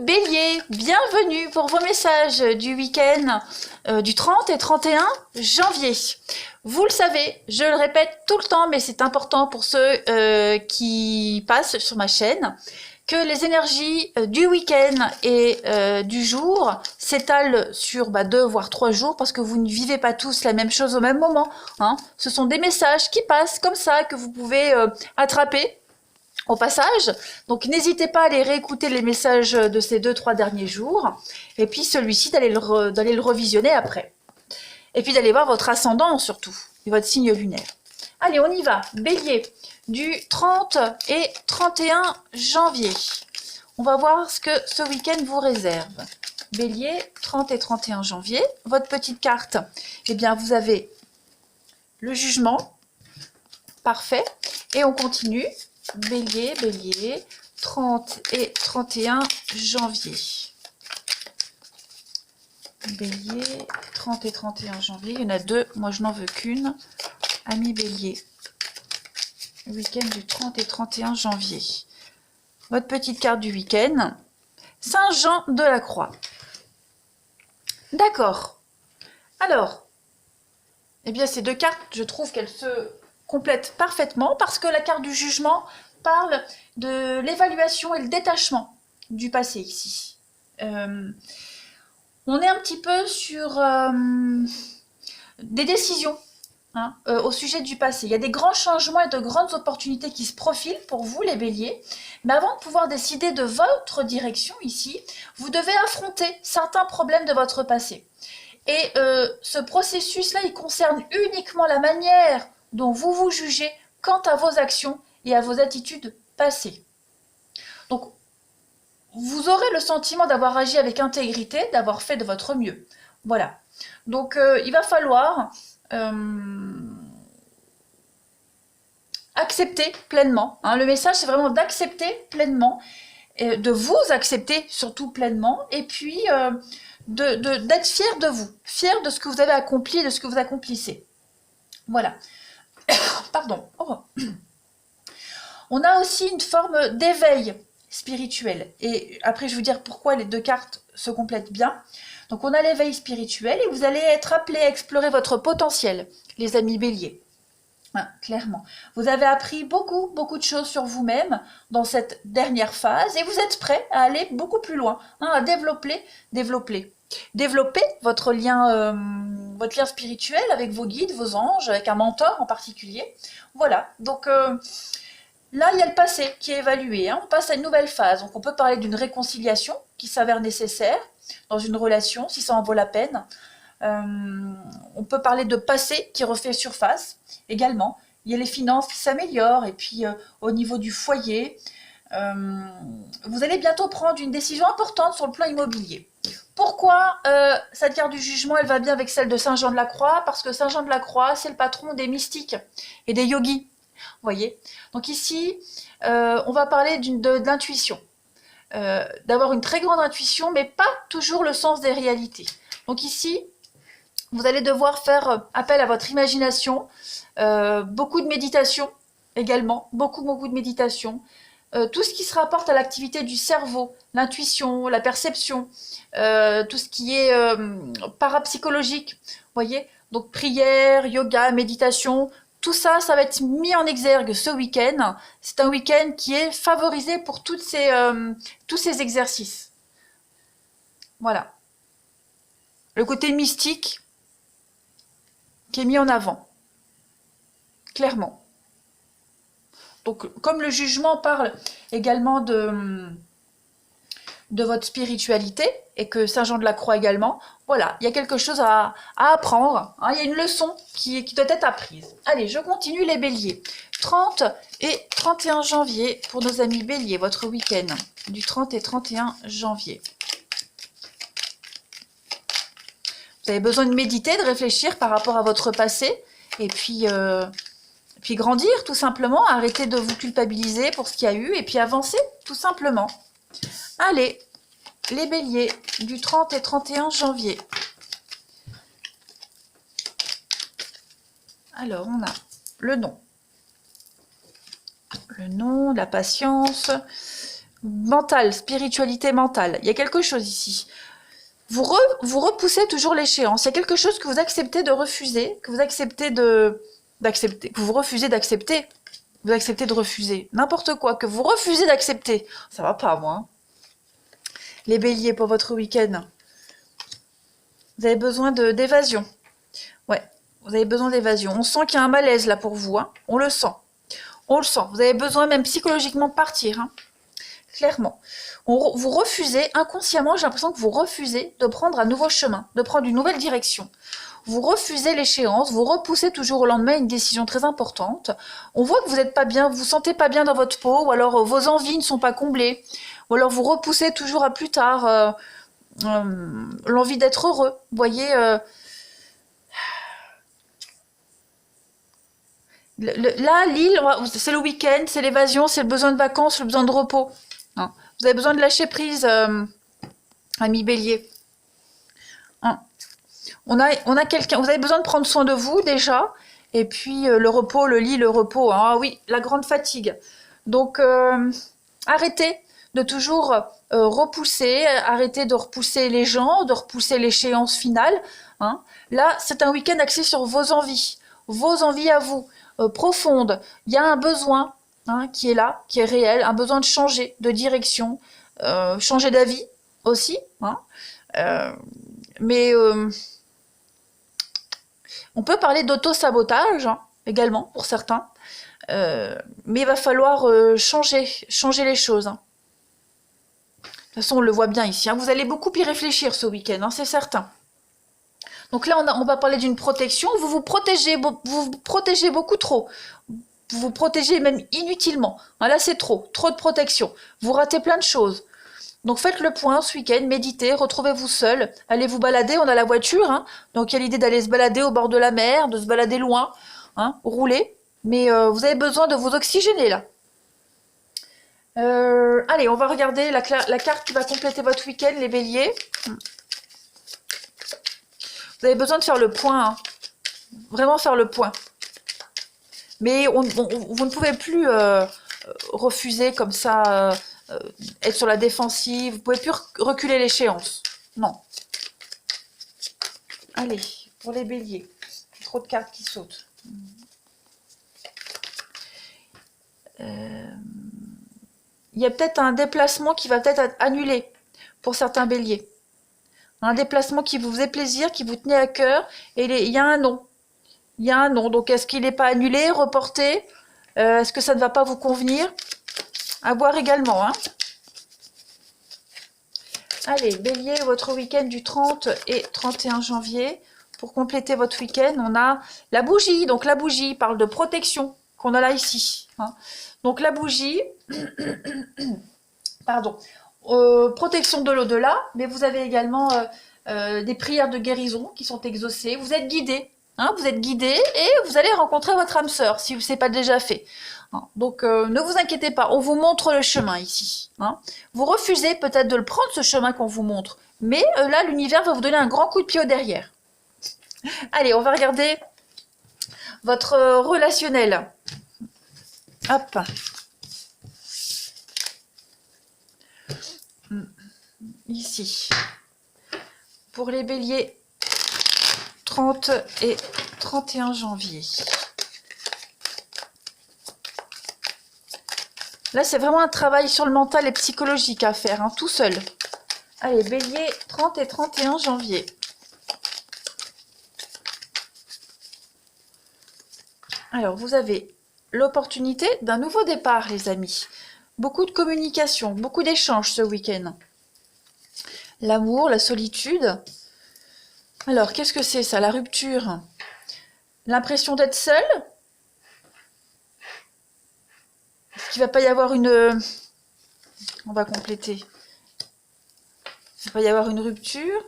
Bélier, bienvenue pour vos messages du week-end du 30 et 31 janvier. Vous le savez, je le répète tout le temps, mais c'est important pour ceux qui passent sur ma chaîne, que les énergies du week-end et du jour s'étalent sur 2 voire 3 jours, parce que vous ne vivez pas tous la même chose au même moment. Hein. Ce sont des messages qui passent comme ça, que vous pouvez attraper au passage. Donc n'hésitez pas à aller réécouter les messages de ces 2-3 derniers jours, et puis celui-ci d'aller le revisionner après. Et puis d'aller voir votre ascendant surtout, et votre signe lunaire. Allez, on y va. Bélier, du 30 et 31 janvier. On va voir ce que ce week-end vous réserve. Bélier, 30 et 31 janvier. Votre petite carte, eh bien vous avez le jugement. Parfait. Et on continue. Bélier, Bélier, 30 et 31 janvier. Bélier, 30 et 31 janvier. Il y en a 2, moi je n'en veux qu'une. Ami Bélier. Week-end du 30 et 31 janvier. Votre petite carte du week-end. Saint Jean de la Croix. D'accord. Alors, eh bien ces 2 cartes, je trouve qu'elles se complètent parfaitement, parce que la carte du jugement parle de l'évaluation et le détachement du passé ici. On est un petit peu sur des décisions au sujet du passé. Il y a des grands changements et de grandes opportunités qui se profilent pour vous, les béliers. Mais avant de pouvoir décider de votre direction ici, vous devez affronter certains problèmes de votre passé. Et ce processus-là, il concerne uniquement la manière dont vous vous jugez quant à vos actions et à vos attitudes passées. Donc, vous aurez le sentiment d'avoir agi avec intégrité, d'avoir fait de votre mieux. Voilà. Donc, il va falloir accepter pleinement. Le message, c'est vraiment d'accepter pleinement, de vous accepter surtout pleinement, et puis d'être fier de vous, fier de ce que vous avez accompli, de ce que vous accomplissez. Voilà. Pardon. Oh. On a aussi une forme d'éveil spirituel. Et après, je vais vous dire pourquoi les 2 cartes se complètent bien. Donc, on a l'éveil spirituel, et vous allez être appelé à explorer votre potentiel, les amis béliers. Clairement. Vous avez appris beaucoup de choses sur vous-même dans cette dernière phase, et vous êtes prêt à aller beaucoup plus loin, à développer votre lien spirituel avec vos guides, vos anges, avec un mentor en particulier. Voilà, donc là, il y a le passé qui est évalué. On passe à une nouvelle phase. Donc, on peut parler d'une réconciliation qui s'avère nécessaire dans une relation, si ça en vaut la peine. On peut parler de passé qui refait surface également. Il y a les finances qui s'améliorent, et puis au niveau du foyer, vous allez bientôt prendre une décision importante sur le plan immobilier. Pourquoi cette carte du jugement, elle va bien avec celle de Saint Jean de la Croix? Parce que Saint Jean de la Croix, c'est le patron des mystiques et des yogis. Vous voyez? Donc ici, on va parler de l'intuition. D'avoir une très grande intuition, mais pas toujours le sens des réalités. Donc ici, vous allez devoir faire appel à votre imagination, beaucoup de méditation également, beaucoup de méditation. Tout ce qui se rapporte à l'activité du cerveau, l'intuition, la perception, tout ce qui est parapsychologique, vous voyez, donc prière, yoga, méditation, tout ça, ça va être mis en exergue ce week-end. C'est un week-end qui est favorisé pour tous ces exercices. Voilà. Le côté mystique qui est mis en avant, clairement. Donc, comme le jugement parle également de votre spiritualité, et que Saint Jean de la Croix également, voilà, il y a quelque chose à apprendre, il y a une leçon qui doit être apprise. Allez, je continue les béliers. 30 et 31 janvier pour nos amis béliers, votre week-end du 30 et 31 janvier. Vous avez besoin de méditer, de réfléchir par rapport à votre passé, et puis grandir tout simplement, arrêter de vous culpabiliser pour ce qu'il y a eu, et puis avancer tout simplement. Allez, les béliers du 30 et 31 janvier. Alors, on a le nom. Le nom, la patience. Mental, spiritualité mentale. Il y a quelque chose ici. Vous repoussez toujours l'échéance. Il y a quelque chose que vous acceptez de refuser, que vous acceptez d'accepter, que vous refusez d'accepter. Vous acceptez de refuser. N'importe quoi, que vous refusez d'accepter. Ça va pas, moi. Hein. Les béliers pour votre week-end. Vous avez besoin d'évasion. Ouais, vous avez besoin d'évasion. On sent qu'il y a un malaise là pour vous. Hein. On le sent. On le sent. Vous avez besoin même psychologiquement de partir. Hein. Clairement. Vous refusez, inconsciemment, j'ai l'impression que vous refusez de prendre un nouveau chemin, de prendre une nouvelle direction. Vous refusez l'échéance, vous repoussez toujours au lendemain une décision très importante. On voit que vous n'êtes pas bien, vous vous sentez pas bien dans votre peau, ou alors vos envies ne sont pas comblées, ou alors vous repoussez toujours à plus tard l'envie d'être heureux. Vous voyez, là, l'île, c'est le week-end, c'est l'évasion, c'est le besoin de vacances, le besoin de repos. Hein. Vous avez besoin de lâcher prise, ami bélier. Hein. On a quelqu'un, vous avez besoin de prendre soin de vous déjà, et puis le repos, le lit, le repos. Hein. Ah oui, la grande fatigue. Donc, arrêtez de toujours repousser, arrêtez de repousser les gens, de repousser l'échéance finale. Hein. Là, c'est un week-end axé sur vos envies à vous, profondes. Il y a un besoin qui est là, qui est réel, un besoin de changer de direction, changer d'avis aussi. Hein. Mais on peut parler d'auto-sabotage également pour certains. Mais il va falloir changer les choses. Hein. De toute façon, on le voit bien ici. Hein. Vous allez beaucoup y réfléchir ce week-end, c'est certain. Donc là, on va parler d'une protection. Vous vous protégez beaucoup trop. Vous vous protégez même inutilement. Hein, là, c'est trop de protection. Vous ratez plein de choses. Donc faites le point ce week-end, méditez, retrouvez-vous seul, allez vous balader, on a la voiture, hein, donc il y a l'idée d'aller se balader au bord de la mer, de se balader loin, hein, rouler, mais vous avez besoin de vous oxygéner là. Allez, on va regarder la carte qui va compléter votre week-end, les béliers. Vous avez besoin de faire le point, hein, vraiment faire le point. Mais vous ne pouvez plus refuser comme ça... être sur la défensive, vous pouvez plus reculer l'échéance. Non. Allez, pour les béliers. Trop de cartes qui sautent. Il y a peut-être un déplacement qui va peut-être être annulé pour certains béliers. Un déplacement qui vous faisait plaisir, qui vous tenait à cœur, et il y a un non. Il y a un non. Donc est-ce qu'il n'est pas annulé, reporté? Est-ce que ça ne va pas vous convenir? À voir également. Hein. Allez, bélier, votre week-end du 30 et 31 janvier. Pour compléter votre week-end, on a la bougie. Donc la bougie parle de protection qu'on a là ici. Hein. Donc la bougie, pardon, protection de l'au-delà, mais vous avez également des prières de guérison qui sont exaucées. Vous êtes guidé. Hein, vous êtes guidé et vous allez rencontrer votre âme sœur si ce n'est pas déjà fait. Donc ne vous inquiétez pas, on vous montre le chemin ici. Hein. Vous refusez peut-être de le prendre ce chemin qu'on vous montre, mais là l'univers va vous donner un grand coup de pied au derrière. Allez, on va regarder votre relationnel. Hop. Ici. Pour les béliers, 30 et 31 janvier. Là, c'est vraiment un travail sur le mental et psychologique à faire, hein, tout seul. Allez, bélier, 30 et 31 janvier. Alors, vous avez l'opportunité d'un nouveau départ, les amis. Beaucoup de communication, beaucoup d'échanges ce week-end. L'amour, la solitude. Alors, qu'est-ce que c'est ça, la rupture? L'impression d'être seul? Est-ce qu'il ne va pas y avoir une... On va compléter. Il va y avoir une rupture.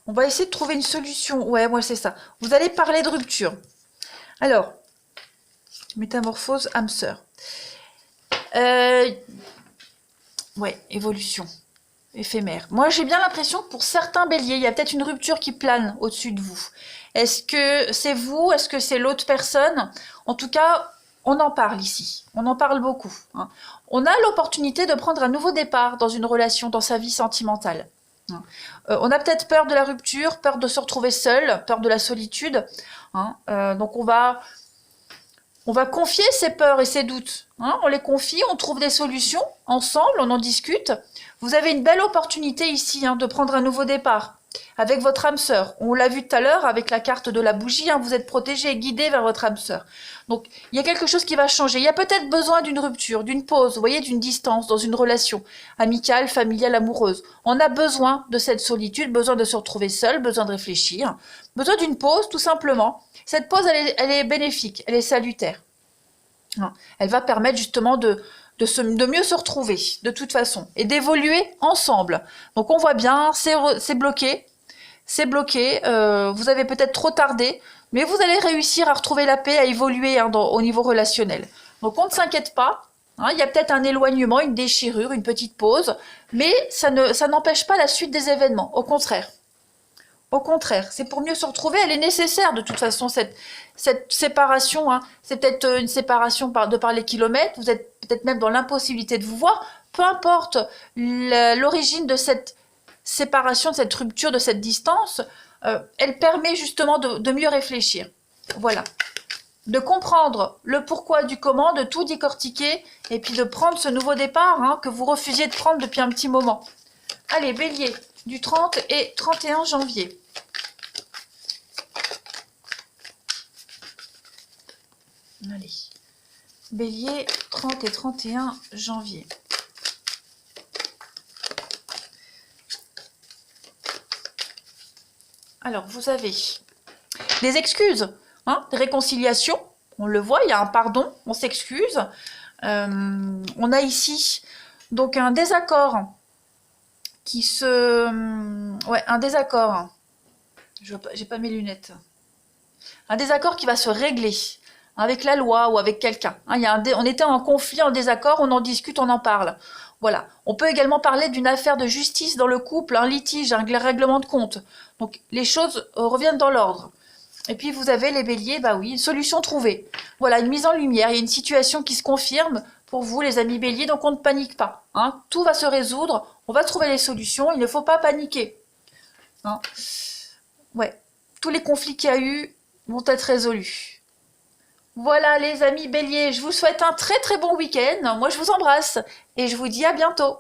On va essayer de trouver une solution. Ouais, moi c'est ça. Vous allez parler de rupture. Alors, métamorphose, âme sœur. Ouais, évolution. Éphémère. Moi j'ai bien l'impression que pour certains béliers, il y a peut-être une rupture qui plane au-dessus de vous. Est-ce que c'est vous? Est-ce que c'est l'autre personne? En tout cas, On en parle ici, on en parle beaucoup, hein. On a l'opportunité de prendre un nouveau départ dans une relation, dans sa vie sentimentale. On a peut-être peur de la rupture, peur de se retrouver seul, peur de la solitude, hein. Donc on va confier ses peurs et ses doutes, hein. On les confie, on trouve des solutions ensemble, on en discute. Vous avez une belle opportunité ici, hein, de prendre un nouveau départ avec votre âme sœur. On l'a vu tout à l'heure avec la carte de la bougie, hein, vous êtes protégé, guidé vers votre âme sœur. Donc il y a quelque chose qui va changer. Il y a peut-être besoin d'une rupture, d'une pause, vous voyez, d'une distance dans une relation amicale, familiale, amoureuse. On a besoin de cette solitude, besoin de se retrouver seul, besoin de réfléchir, besoin d'une pause tout simplement. Cette pause, elle est bénéfique, elle est salutaire. Elle va permettre justement de mieux se retrouver de toute façon et d'évoluer ensemble. Donc on voit bien, c'est bloqué, vous avez peut-être trop tardé, mais vous allez réussir à retrouver la paix, à évoluer, hein, au niveau relationnel. Donc on ne s'inquiète pas, hein, il y a peut-être un éloignement, une déchirure, une petite pause, mais ça n'empêche pas la suite des événements, au contraire. Au contraire, c'est pour mieux se retrouver. Elle est nécessaire de toute façon, cette séparation, hein. C'est peut-être une séparation de par les kilomètres. Vous êtes peut-être même dans l'impossibilité de vous voir. Peu importe l'origine de cette séparation, de cette rupture, de cette distance, elle permet justement de mieux réfléchir. Voilà. De comprendre le pourquoi du comment, de tout décortiquer et puis de prendre ce nouveau départ, hein, que vous refusiez de prendre depuis un petit moment. Allez, Bélier, du 30 et 31 janvier. Allez, Bélier, 30 et 31 janvier. Alors, vous avez des excuses, hein, des réconciliations, on le voit, il y a un pardon, on s'excuse. On a ici donc un désaccord qui se... Ouais, un désaccord. J'ai pas mes lunettes. Un désaccord qui va se régler avec la loi ou avec quelqu'un. Hein, on était en conflit, en désaccord, on en discute, on en parle. Voilà. On peut également parler d'une affaire de justice dans le couple, un litige, un règlement de compte. Donc les choses reviennent dans l'ordre. Et puis vous avez les béliers, bah oui, une solution trouvée. Voilà, une mise en lumière, il y a une situation qui se confirme pour vous les amis béliers, donc on ne panique pas. Hein. Tout va se résoudre, on va trouver les solutions, il ne faut pas paniquer. Hein. Ouais, tous les conflits qu'il y a eu vont être résolus. Voilà les amis béliers, je vous souhaite un très très bon week-end. Moi je vous embrasse et je vous dis à bientôt.